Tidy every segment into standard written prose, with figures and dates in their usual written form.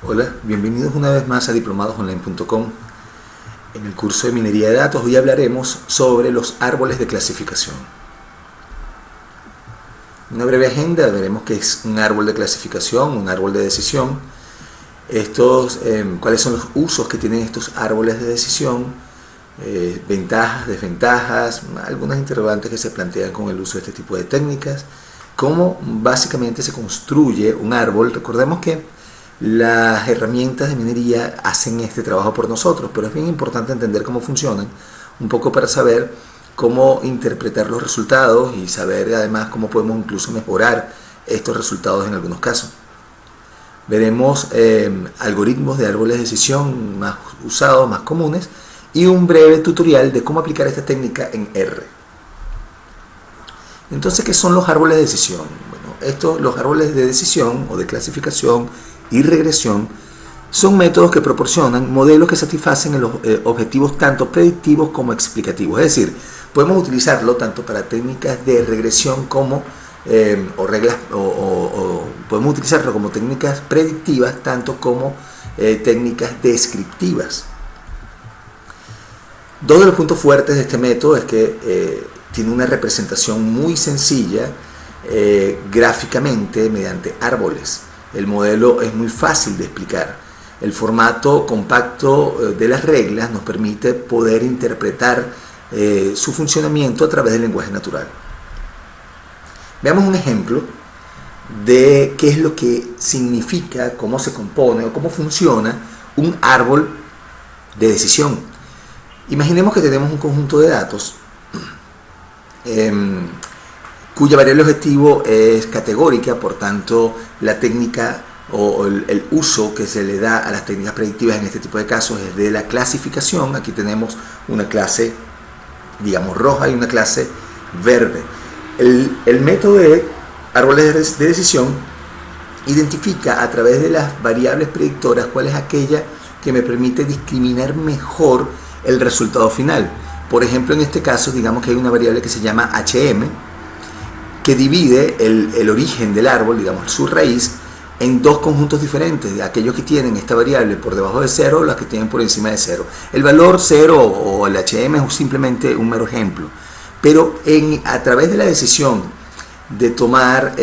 Hola, bienvenidos una vez más a diplomadosonline.com. En el curso de minería de datos hoy hablaremos sobre los árboles de clasificación. En una breve agenda veremos qué es un árbol de clasificación, un árbol de decisión, cuáles son los usos que tienen estos árboles de decisión, ventajas, desventajas, algunas interrogantes que se plantean con el uso de este tipo de técnicas, cómo básicamente se construye un árbol. Recordemos que las herramientas de minería hacen este trabajo por nosotros, pero es bien importante entender cómo funcionan, un poco para saber cómo interpretar los resultados y saber además cómo podemos incluso mejorar estos resultados en algunos casos. Veremos algoritmos de árboles de decisión más usados, más comunes, y un breve tutorial de cómo aplicar esta técnica en R. Entonces, ¿qué son los árboles de decisión? Bueno, los árboles de decisión o de clasificación y regresión son métodos que proporcionan modelos que satisfacen los objetivos tanto predictivos como explicativos. Es decir, podemos utilizarlo tanto para técnicas de regresión como podemos utilizarlo como técnicas predictivas tanto como técnicas descriptivas. Dos de los puntos fuertes de este método es que tiene una representación muy sencilla gráficamente mediante árboles. El modelo es muy fácil de explicar. El formato compacto de las reglas nos permite poder interpretar su funcionamiento a través del lenguaje natural. Veamos un ejemplo de qué es lo que significa, cómo se compone o cómo funciona un árbol de decisión. Imaginemos que tenemos un conjunto de datos cuya variable objetivo es categórica, por tanto la técnica o el uso que se le da a las técnicas predictivas en este tipo de casos es de la clasificación. Aquí tenemos una clase, digamos, roja y una clase verde. El método de árboles de decisión identifica a través de las variables predictoras cuál es aquella que me permite discriminar mejor el resultado final. Por ejemplo, en este caso, digamos que hay una variable que se llama HM, que divide el origen del árbol, digamos su raíz, en dos conjuntos diferentes, aquellos que tienen esta variable por debajo de 0 o las que tienen por encima de 0. El valor 0 o el HM es simplemente un mero ejemplo, pero a través de la decisión de tomar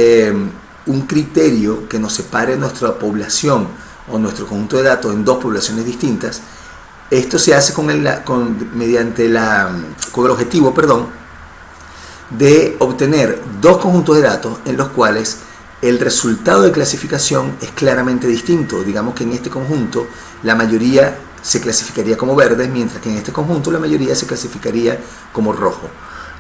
un criterio que nos separe nuestra población o nuestro conjunto de datos en dos poblaciones distintas, esto se hace con el objetivo, de obtener dos conjuntos de datos en los cuales el resultado de clasificación es claramente distinto. Digamos que en este conjunto la mayoría se clasificaría como verde, mientras que en este conjunto la mayoría se clasificaría como rojo.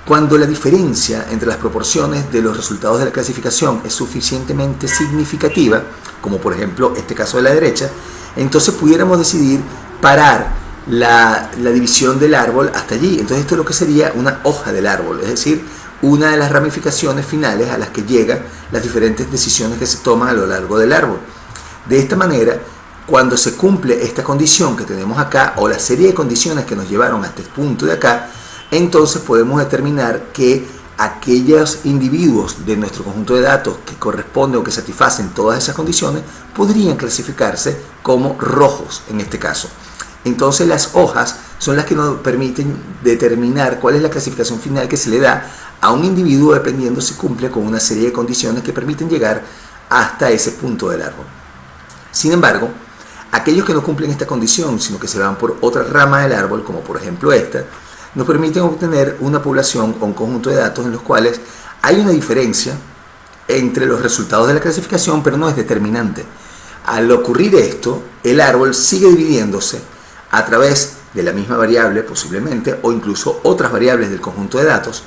Cuando la diferencia entre las proporciones de los resultados de la clasificación es suficientemente significativa, como por ejemplo este caso de la derecha, entonces pudiéramos decidir parar la división del árbol hasta allí. Entonces esto es lo que sería una hoja del árbol, es decir, una de las ramificaciones finales a las que llegan las diferentes decisiones que se toman a lo largo del árbol. De esta manera, cuando se cumple esta condición que tenemos acá, o la serie de condiciones que nos llevaron hasta este punto de acá, entonces podemos determinar que aquellos individuos de nuestro conjunto de datos que corresponden o que satisfacen todas esas condiciones podrían clasificarse como rojos en este caso. Entonces las hojas son las que nos permiten determinar cuál es la clasificación final que se le da a un individuo dependiendo si cumple con una serie de condiciones que permiten llegar hasta ese punto del árbol. Sin embargo, aquellos que no cumplen esta condición, sino que se van por otra rama del árbol, como por ejemplo esta, nos permiten obtener una población o un conjunto de datos en los cuales hay una diferencia entre los resultados de la clasificación, pero no es determinante. Al ocurrir esto, el árbol sigue dividiéndose a través de la misma variable posiblemente, o incluso otras variables del conjunto de datos,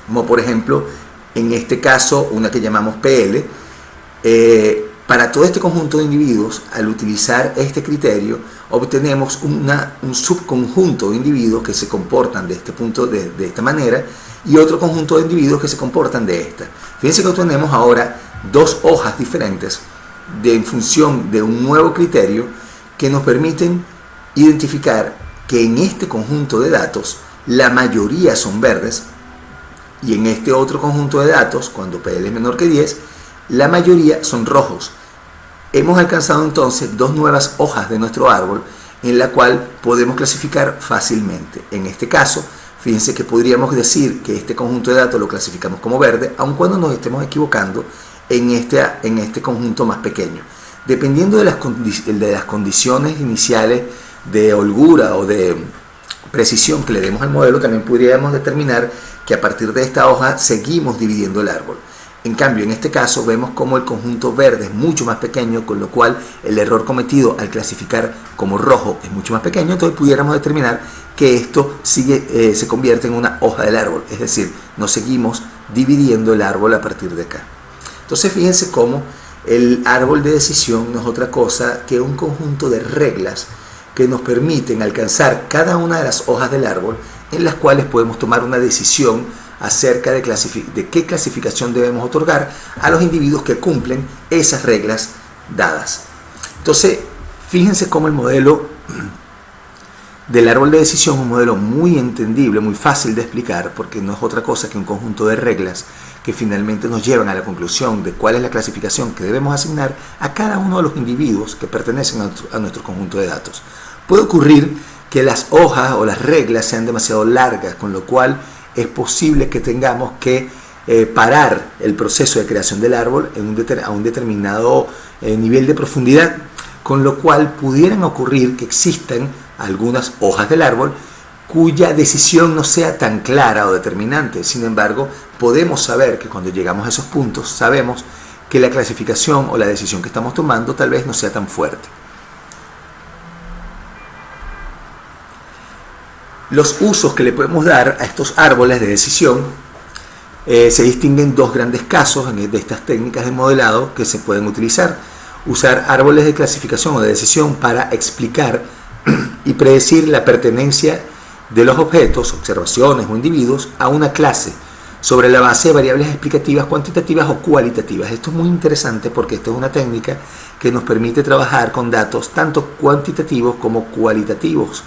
como por ejemplo en este caso una que llamamos PL. Para todo este conjunto de individuos, al utilizar este criterio, obtenemos un subconjunto de individuos que se comportan de esta manera y otro conjunto de individuos que se comportan de esta. Fíjense que obtenemos ahora dos hojas diferentes en función de un nuevo criterio que nos permiten identificar que en este conjunto de datos la mayoría son verdes y en este otro conjunto de datos, cuando PL es menor que 10, la mayoría son rojos. hemos alcanzado entonces dos nuevas hojas de nuestro árbol en la cual podemos clasificar fácilmente. En este caso, fíjense que podríamos decir que este conjunto de datos lo clasificamos como verde, aun cuando nos estemos equivocando en este conjunto más pequeño. Dependiendo de las condiciones iniciales de holgura o de precisión que le demos al modelo, también podríamos determinar que a partir de esta hoja seguimos dividiendo el árbol. En cambio, en este caso vemos como el conjunto verde es mucho más pequeño, con lo cual el error cometido al clasificar como rojo es mucho más pequeño, entonces pudiéramos determinar que esto se convierte en una hoja del árbol, es decir, nos seguimos dividiendo el árbol a partir de acá. Entonces fíjense cómo el árbol de decisión no es otra cosa que un conjunto de reglas que nos permiten alcanzar cada una de las hojas del árbol, en las cuales podemos tomar una decisión acerca de qué clasificación debemos otorgar a los individuos que cumplen esas reglas dadas. Entonces, fíjense cómo el modelo del árbol de decisión es un modelo muy entendible, muy fácil de explicar, porque no es otra cosa que un conjunto de reglas que finalmente nos llevan a la conclusión de cuál es la clasificación que debemos asignar a cada uno de los individuos que pertenecen a nuestro conjunto de datos. Puede ocurrir que las hojas o las reglas sean demasiado largas, con lo cual es posible que tengamos que parar el proceso de creación del árbol a un determinado nivel de profundidad, con lo cual pudieran ocurrir que existan algunas hojas del árbol cuya decisión no sea tan clara o determinante. Sin embargo, podemos saber que cuando llegamos a esos puntos, sabemos que la clasificación o la decisión que estamos tomando tal vez no sea tan fuerte. Los usos que le podemos dar a estos árboles de decisión se distinguen dos grandes casos de estas técnicas de modelado que se pueden utilizar. Usar árboles de clasificación o de decisión para explicar y predecir la pertenencia de los objetos, observaciones o individuos a una clase sobre la base de variables explicativas cuantitativas o cualitativas. Esto es muy interesante porque esta es una técnica que nos permite trabajar con datos tanto cuantitativos como cualitativos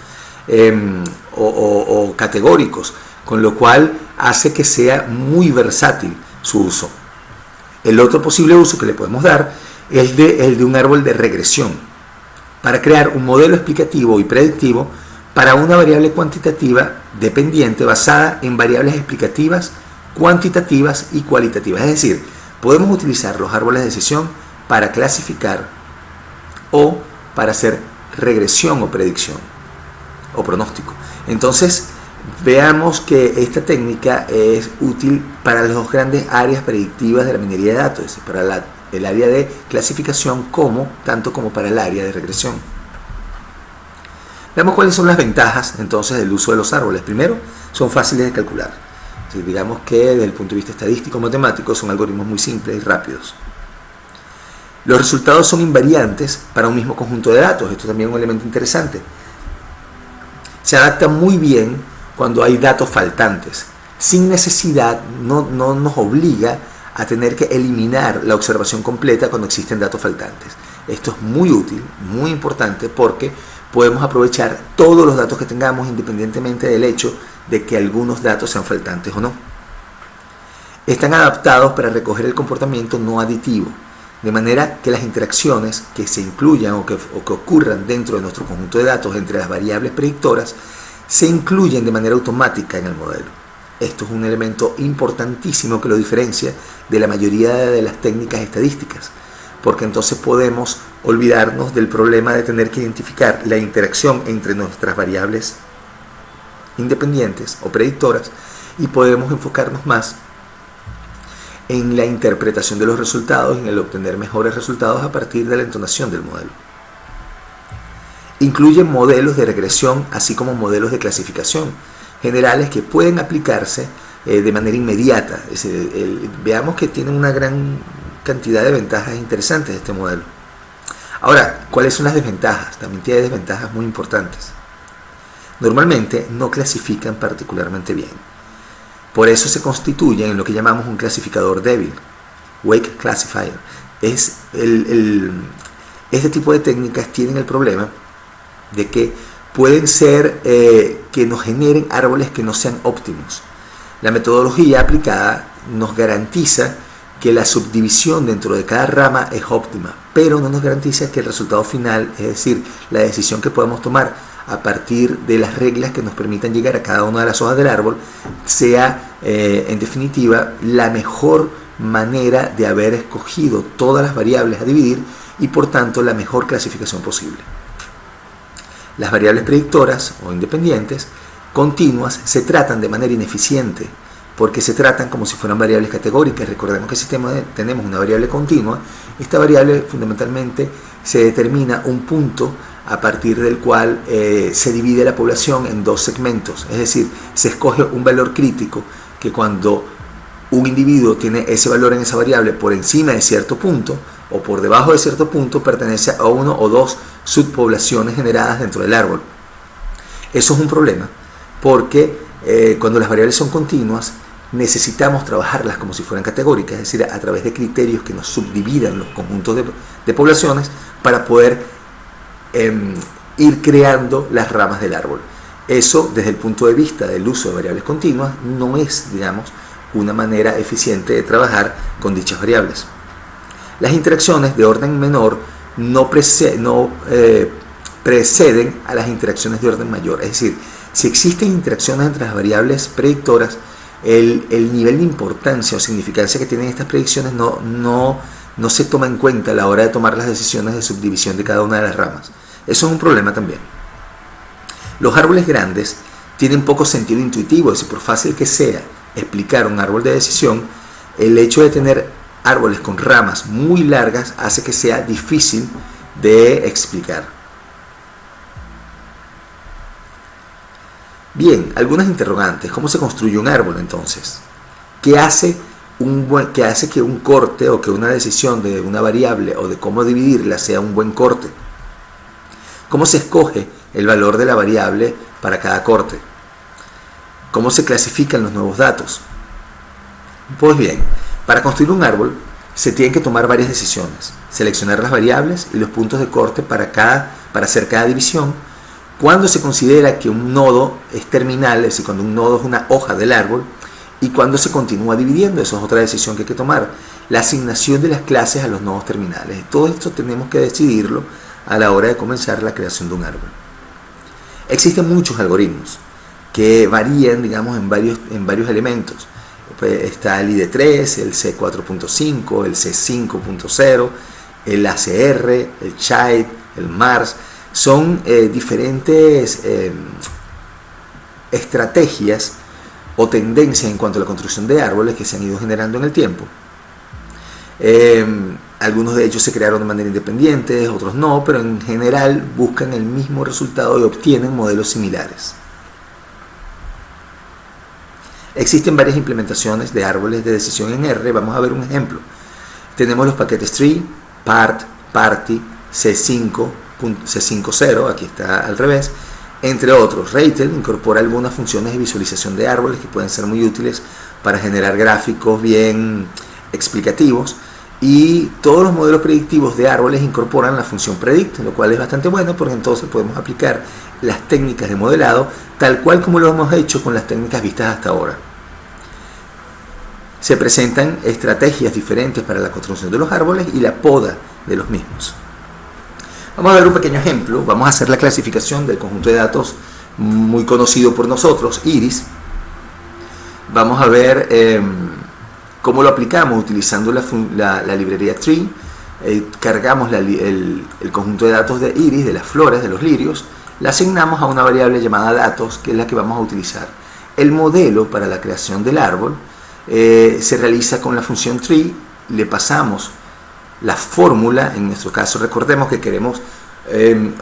o categóricos, con lo cual hace que sea muy versátil su uso. El otro posible uso que le podemos dar es el de un árbol de regresión, para crear un modelo explicativo y predictivo para una variable cuantitativa dependiente basada en variables explicativas, cuantitativas y cualitativas. Es decir, podemos utilizar los árboles de decisión para clasificar o para hacer regresión o predicción o pronóstico. Entonces, veamos que esta técnica es útil para las dos grandes áreas predictivas de la minería de datos, es decir, para el área de clasificación tanto como para el área de regresión. Veamos cuáles son las ventajas entonces del uso de los árboles. Primero, son fáciles de calcular. Digamos que desde el punto de vista estadístico matemático son algoritmos muy simples y rápidos. Los resultados son invariantes para un mismo conjunto de datos. Esto también es un elemento interesante. Se adapta muy bien cuando hay datos faltantes. Sin necesidad, no nos obliga a tener que eliminar la observación completa cuando existen datos faltantes. Esto es muy útil, muy importante, porque podemos aprovechar todos los datos que tengamos independientemente del hecho de que algunos datos sean faltantes o no. Están adaptados para recoger el comportamiento no aditivo, de manera que las interacciones que se incluyan o que ocurran dentro de nuestro conjunto de datos entre las variables predictoras se incluyen de manera automática en el modelo. Esto es un elemento importantísimo que lo diferencia de la mayoría de las técnicas estadísticas, porque entonces podemos olvidarnos del problema de tener que identificar la interacción entre nuestras variables independientes o predictoras y podemos enfocarnos más en la interpretación de los resultados, en el obtener mejores resultados a partir de la entonación del modelo. Incluyen modelos de regresión así como modelos de clasificación generales que pueden aplicarse de manera inmediata. Veamos que tienen una gran cantidad de ventajas interesantes este modelo. Ahora, ¿cuáles son las desventajas? También tiene desventajas muy importantes. Normalmente no clasifican particularmente bien. Por eso se constituyen en lo que llamamos un clasificador débil, weak classifier. Este tipo de técnicas tienen el problema de que pueden ser que nos generen árboles que no sean óptimos. La metodología aplicada nos garantiza que la subdivisión dentro de cada rama es óptima, pero no nos garantiza que el resultado final, es decir, la decisión que podamos tomar a partir de las reglas que nos permitan llegar a cada una de las hojas del árbol, sea en definitiva la mejor manera de haber escogido todas las variables a dividir y por tanto la mejor clasificación posible. Las variables predictoras o independientes continuas se tratan de manera ineficiente porque se tratan como si fueran variables categóricas. Recordemos que si tenemos una variable continua, esta variable fundamentalmente se determina un punto a partir del cual se divide la población en dos segmentos, es decir, se escoge un valor crítico que cuando un individuo tiene ese valor en esa variable por encima de cierto punto o por debajo de cierto punto, pertenece a uno o dos subpoblaciones generadas dentro del árbol. Eso es un problema porque cuando las variables son continuas necesitamos trabajarlas como si fueran categóricas, es decir, a través de criterios que nos subdividan los conjuntos de poblaciones para poder ir creando las ramas del árbol. Eso, desde el punto de vista del uso de variables continuas, no es, digamos, una manera eficiente de trabajar con dichas variables. Las interacciones de orden menor no preceden a las interacciones de orden mayor, es decir, si existen interacciones entre las variables predictoras, el nivel de importancia o significancia que tienen estas predicciones no se toma en cuenta a la hora de tomar las decisiones de subdivisión de cada una de las ramas. Eso es un problema también. Los árboles grandes tienen poco sentido intuitivo, es decir, por fácil que sea explicar un árbol de decisión, el hecho de tener árboles con ramas muy largas hace que sea difícil de explicar. Bien, algunas interrogantes. ¿Cómo se construye un árbol entonces? ¿Qué hace que un corte o que una decisión de una variable o de cómo dividirla sea un buen corte? ¿Cómo se escoge el valor de la variable para cada corte? ¿Cómo se clasifican los nuevos datos? Pues bien, para construir un árbol se tienen que tomar varias decisiones. Seleccionar las variables y los puntos de corte para hacer cada división. Cuando se considera que un nodo es terminal, es decir, cuando un nodo es una hoja del árbol, y cuando se continúa dividiendo, eso es otra decisión que hay que tomar. La asignación de las clases a los nodos terminales. Todo esto tenemos que decidirlo a la hora de comenzar la creación de un árbol. Existen muchos algoritmos que varían, digamos, en varios elementos. Pues está el ID3, el C4.5, el C5.0, el ACR, el Child, el MARS. Son diferentes estrategias o tendencias en cuanto a la construcción de árboles que se han ido generando en el tiempo. Algunos de ellos se crearon de manera independiente, otros no, pero en general buscan el mismo resultado y obtienen modelos similares. Existen varias implementaciones de árboles de decisión en R. Vamos a ver un ejemplo. Tenemos los paquetes tree, part, party, C5.0, aquí está al revés, entre otros. Reitel incorpora algunas funciones de visualización de árboles que pueden ser muy útiles para generar gráficos bien explicativos, y todos los modelos predictivos de árboles incorporan la función predict, lo cual es bastante bueno porque entonces podemos aplicar las técnicas de modelado tal cual como lo hemos hecho con las técnicas vistas hasta ahora. Se presentan estrategias diferentes para la construcción de los árboles y la poda de los mismos. Vamos a ver un pequeño ejemplo. Vamos a hacer la clasificación del conjunto de datos muy conocido por nosotros, Iris. Vamos a ver cómo lo aplicamos utilizando la librería Tree. Cargamos el conjunto de datos de Iris, de las flores, de los lirios. La asignamos a una variable llamada datos, que es la que vamos a utilizar. El modelo para la creación del árbol se realiza con la función tree. Le pasamos la fórmula. En nuestro caso, recordemos que queremos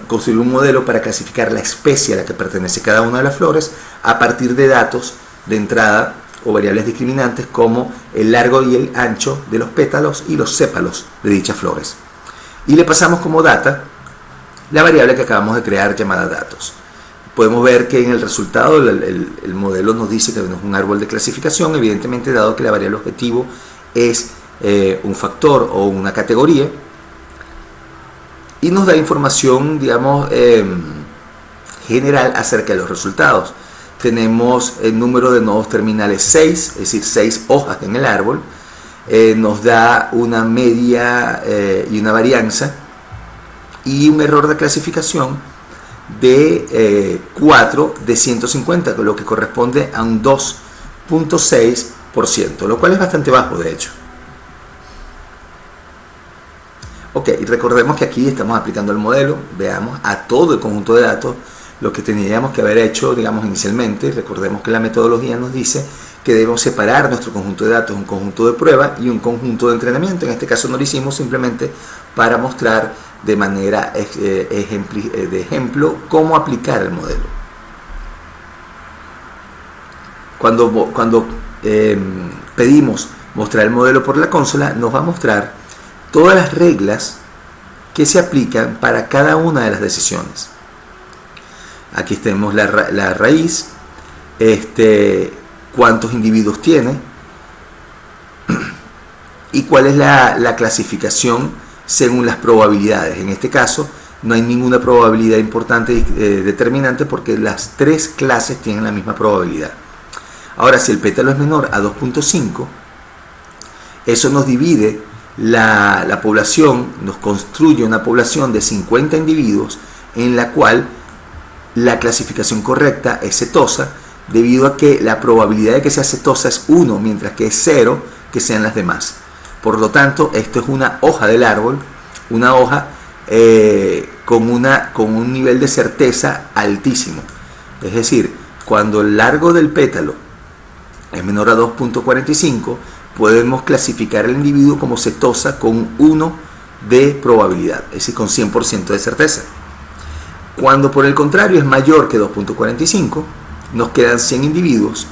construir un modelo para clasificar la especie a la que pertenece cada una de las flores a partir de datos de entrada o variables discriminantes como el largo y el ancho de los pétalos y los sépalos de dichas flores. Y le pasamos como data la variable que acabamos de crear llamada datos. Podemos ver que en el resultado el modelo nos dice que es un árbol de clasificación, evidentemente dado que la variable objetivo es un factor o una categoría, y nos da información, digamos, general acerca de los resultados. Tenemos el número de nodos terminales 6, es decir, 6 hojas en el árbol. nos da una media y una varianza y un error de clasificación de 4 de 150, lo que corresponde a un 2.6%, lo cual es bastante bajo de hecho. Ok, y recordemos que aquí estamos aplicando el modelo, veamos a todo el conjunto de datos lo que teníamos que haber hecho, digamos, inicialmente. Recordemos que la metodología nos dice que debemos separar nuestro conjunto de datos, un conjunto de prueba y un conjunto de entrenamiento. En este caso no lo hicimos simplemente para mostrar de manera de ejemplo cómo aplicar el modelo. Cuando pedimos mostrar el modelo por la consola, nos va a mostrar todas las reglas que se aplican para cada una de las decisiones. Aquí tenemos la raíz, cuántos individuos tiene y cuál es la clasificación según las probabilidades. En este caso no hay ninguna probabilidad importante determinante porque las tres clases tienen la misma probabilidad. Ahora, si el pétalo es menor a 2.5, eso nos divide la población, nos construye una población de 50 individuos en la cual la clasificación correcta es setosa, debido a que la probabilidad de que sea setosa es 1, mientras que es 0 que sean las demás. Por lo tanto, esto es una hoja del árbol, una hoja con un nivel de certeza altísimo. Es decir, cuando el largo del pétalo es menor a 2.45, podemos clasificar al individuo como setosa con 1 de probabilidad, es decir, con 100% de certeza. Cuando por el contrario es mayor que 2.45, nos quedan 100 individuos,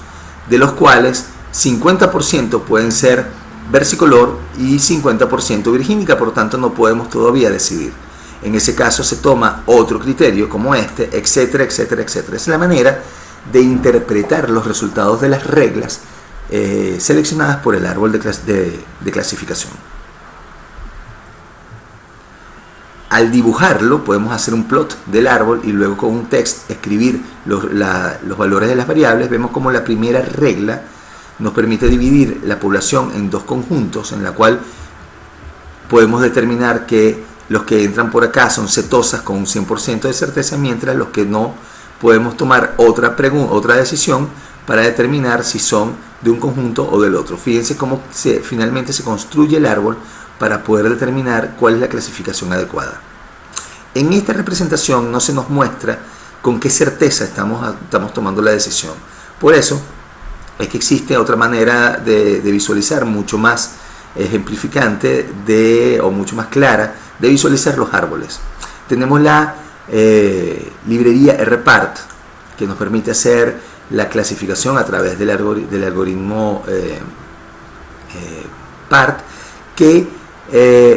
de los cuales 50% pueden ser versicolor y 50% virgínica, por lo tanto no podemos todavía decidir. En ese caso se toma otro criterio como este, etcétera, etcétera, etcétera. Es la manera de interpretar los resultados de las reglas seleccionadas por el árbol de clasificación. Al dibujarlo podemos hacer un plot del árbol y luego con un text escribir los valores de las variables. Vemos como la primera regla nos permite dividir la población en dos conjuntos, en la cual podemos determinar que los que entran por acá son cetosas con un 100% de certeza, mientras los que no, podemos tomar otra decisión para determinar si son de un conjunto o del otro. Fíjense cómo finalmente se construye el árbol para poder determinar cuál es la clasificación adecuada. En esta representación no se nos muestra con qué certeza estamos tomando la decisión. Por eso es que existe otra manera de visualizar mucho más ejemplificante o mucho más clara de visualizar los árboles. Tenemos la librería RPart, que nos permite hacer la clasificación a través del algoritmo PART,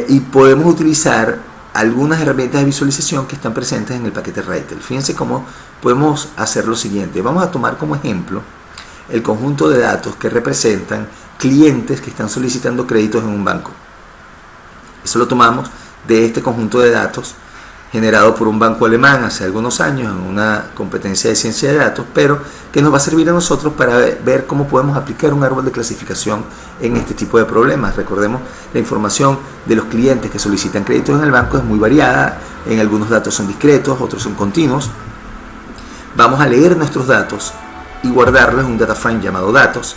y podemos utilizar algunas herramientas de visualización que están presentes en el paquete Reitel. Fíjense cómo podemos hacer lo siguiente. Vamos a tomar como ejemplo el conjunto de datos que representan clientes que están solicitando créditos en un banco. Eso lo tomamos de este conjunto de datos generado por un banco alemán hace algunos años en una competencia de ciencia de datos, pero que nos va a servir a nosotros para ver cómo podemos aplicar un árbol de clasificación en este tipo de problemas. Recordemos, la información de los clientes que solicitan créditos en el banco es muy variada, en algunos datos son discretos, otros son continuos. Vamos a leer nuestros datos y guardarlos en un data frame llamado datos.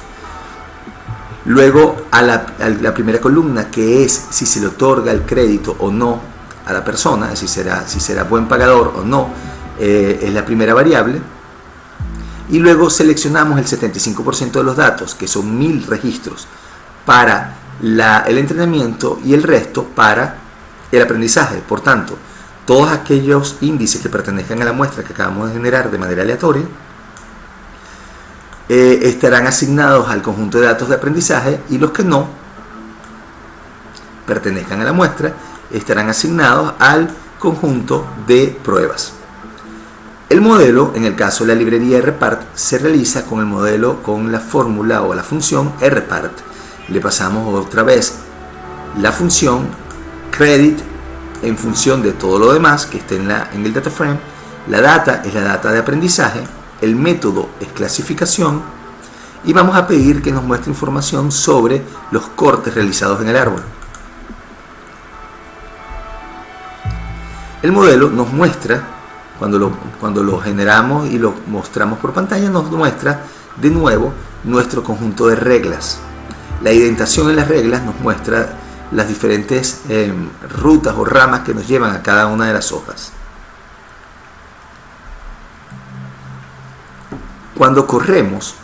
Luego a la primera columna, que es si se le otorga el crédito o no a la persona, si será buen pagador o no, es la primera variable. Y luego seleccionamos el 75% de los datos, que son 1000 registros, para el entrenamiento y el resto para el aprendizaje. Por tanto, todos aquellos índices que pertenezcan a la muestra que acabamos de generar de manera aleatoria estarán asignados al conjunto de datos de aprendizaje, y los que no pertenezcan a la muestra estarán asignados al conjunto de pruebas. El modelo, en el caso de la librería RPart, se realiza con el modelo, con la fórmula o la función RPart. Le pasamos otra vez la función credit en función de todo lo demás que esté en el data frame. La data es la data de aprendizaje, el método es clasificación y vamos a pedir que nos muestre información sobre los cortes realizados en el árbol. El modelo nos muestra, cuando lo generamos y lo mostramos por pantalla, nos muestra de nuevo nuestro conjunto de reglas. La indentación en las reglas nos muestra las diferentes rutas o ramas que nos llevan a cada una de las hojas. Cuando corremos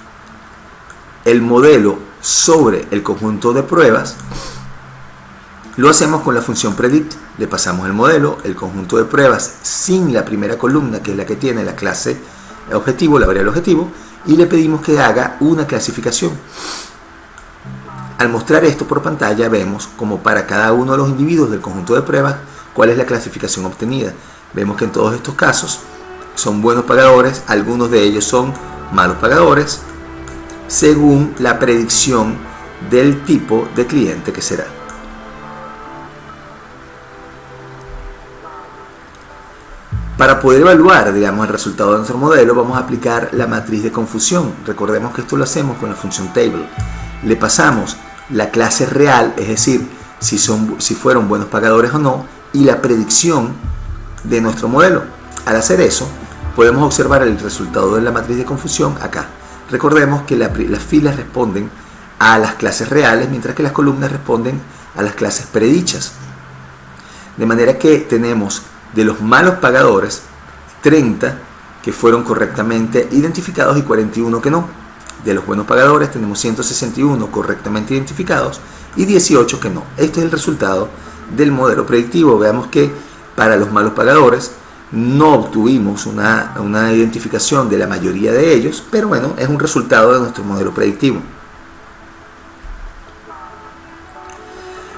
el modelo sobre el conjunto de pruebas, lo hacemos con la función predict. Le pasamos el modelo, el conjunto de pruebas sin la primera columna, que es la que tiene la clase objetivo, la variable objetivo, y le pedimos que haga una clasificación. Al mostrar esto por pantalla, vemos como para cada uno de los individuos del conjunto de pruebas cuál es la clasificación obtenida. Vemos que en todos estos casos son buenos pagadores, algunos de ellos son malos pagadores, según la predicción del tipo de cliente que será. Para poder evaluar, digamos, el resultado de nuestro modelo, vamos a aplicar la matriz de confusión. Recordemos que esto lo hacemos con la función table. Le pasamos la clase real, es decir, si fueron buenos pagadores o no, y la predicción de nuestro modelo. Al hacer eso, podemos observar el resultado de la matriz de confusión acá. Recordemos que las filas responden a las clases reales, mientras que las columnas responden a las clases predichas. De manera que tenemos de los malos pagadores 30 que fueron correctamente identificados y 41 que no. De los buenos pagadores tenemos 161 correctamente identificados y 18 que no. Este es el resultado del modelo predictivo. Veamos que para los malos pagadores no obtuvimos una identificación de la mayoría de ellos, pero bueno, es un resultado de nuestro modelo predictivo.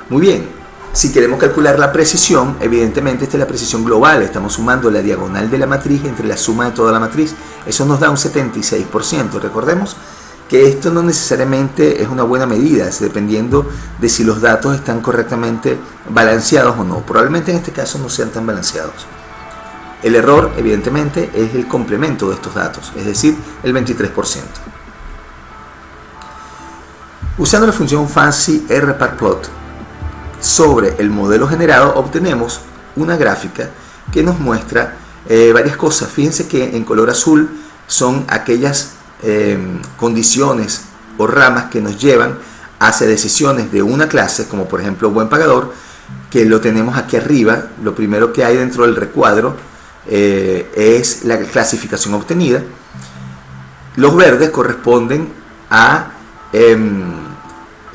Muy bien. Si queremos calcular la precisión, evidentemente esta es la precisión global. Estamos sumando la diagonal de la matriz entre la suma de toda la matriz. Eso nos da un 76%. Recordemos que esto no necesariamente es una buena medida, dependiendo de si los datos están correctamente balanceados o no. Probablemente en este caso no sean tan balanceados. El error, evidentemente, es el complemento de estos datos, es decir, el 23%. Usando la función fancy rpartplot sobre el modelo generado, obtenemos una gráfica que nos muestra varias cosas. Fíjense que en color azul son aquellas condiciones o ramas que nos llevan hacia decisiones de una clase, como por ejemplo buen pagador, que lo tenemos aquí arriba. Lo primero que hay dentro del recuadro es la clasificación obtenida. Los verdes corresponden a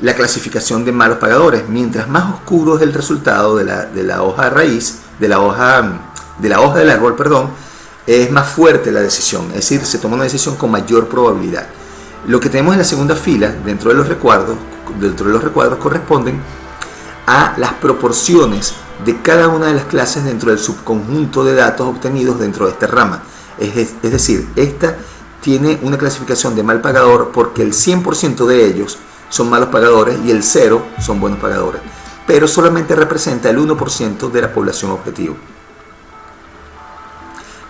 la clasificación de malos pagadores. Mientras más oscuro es el resultado de la hoja raíz, de la hoja del árbol, perdón, es más fuerte la decisión, es decir, se toma una decisión con mayor probabilidad. Lo que tenemos en la segunda fila, dentro de los recuadros corresponden a las proporciones de cada una de las clases dentro del subconjunto de datos obtenidos dentro de esta rama. Es decir, esta tiene una clasificación de mal pagador porque el 100% de ellos son malos pagadores y el 0 son buenos pagadores, pero solamente representa el 1% de la población objetivo.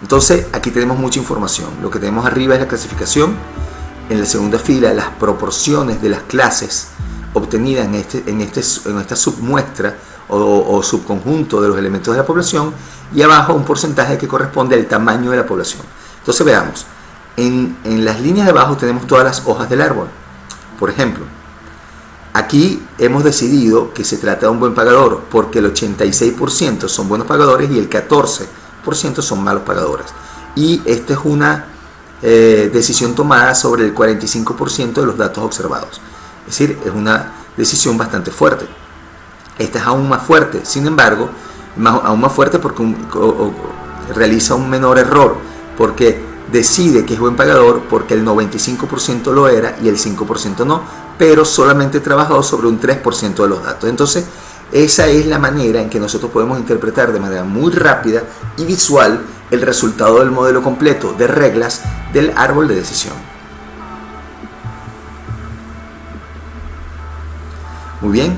Entonces aquí tenemos mucha información. Lo que tenemos arriba es la clasificación, en la segunda fila las proporciones de las clases obtenidas en esta submuestra o subconjunto de los elementos de la población, y abajo un porcentaje que corresponde al tamaño de la población. Entonces veamos, en las líneas de abajo tenemos todas las hojas del árbol. Por ejemplo, aquí hemos decidido que se trata de un buen pagador porque el 86% son buenos pagadores y el 14% son malos pagadores. Y esta es una decisión tomada sobre el 45% de los datos observados. Es decir, es una decisión bastante fuerte. Esta es aún más fuerte, sin embargo, aún más fuerte porque realiza un menor error, porque decide que es buen pagador porque el 95% lo era y el 5% no, pero solamente trabajó sobre un 3% de los datos. Entonces, esa es la manera en que nosotros podemos interpretar de manera muy rápida y visual el resultado del modelo completo de reglas del árbol de decisión. Muy bien,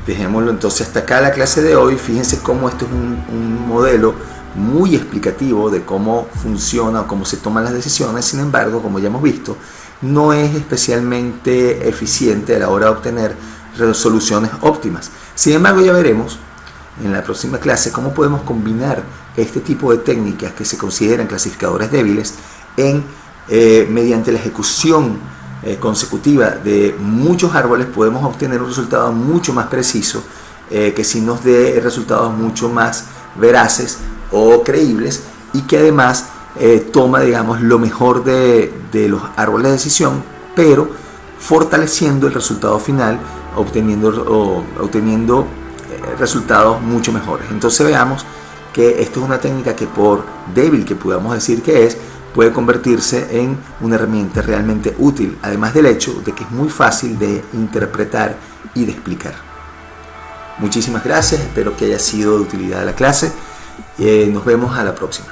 dejémoslo entonces hasta acá la clase de hoy. Fíjense cómo esto es un modelo muy explicativo de cómo funciona o cómo se toman las decisiones. Sin embargo, como ya hemos visto, no es especialmente eficiente a la hora de obtener resoluciones óptimas. Sin embargo, ya veremos en la próxima clase cómo podemos combinar este tipo de técnicas que se consideran clasificadores débiles mediante la ejecución consecutiva de muchos árboles. Podemos obtener un resultado mucho más preciso que si nos dé resultados mucho más veraces o creíbles, y que además toma, digamos, lo mejor de los árboles de decisión, pero fortaleciendo el resultado final, obteniendo resultados mucho mejores. Entonces veamos que esto es una técnica que, por débil que podamos decir que es, puede convertirse en una herramienta realmente útil, además del hecho de que es muy fácil de interpretar y de explicar. Muchísimas gracias, espero que haya sido de utilidad la clase. Nos vemos a la próxima.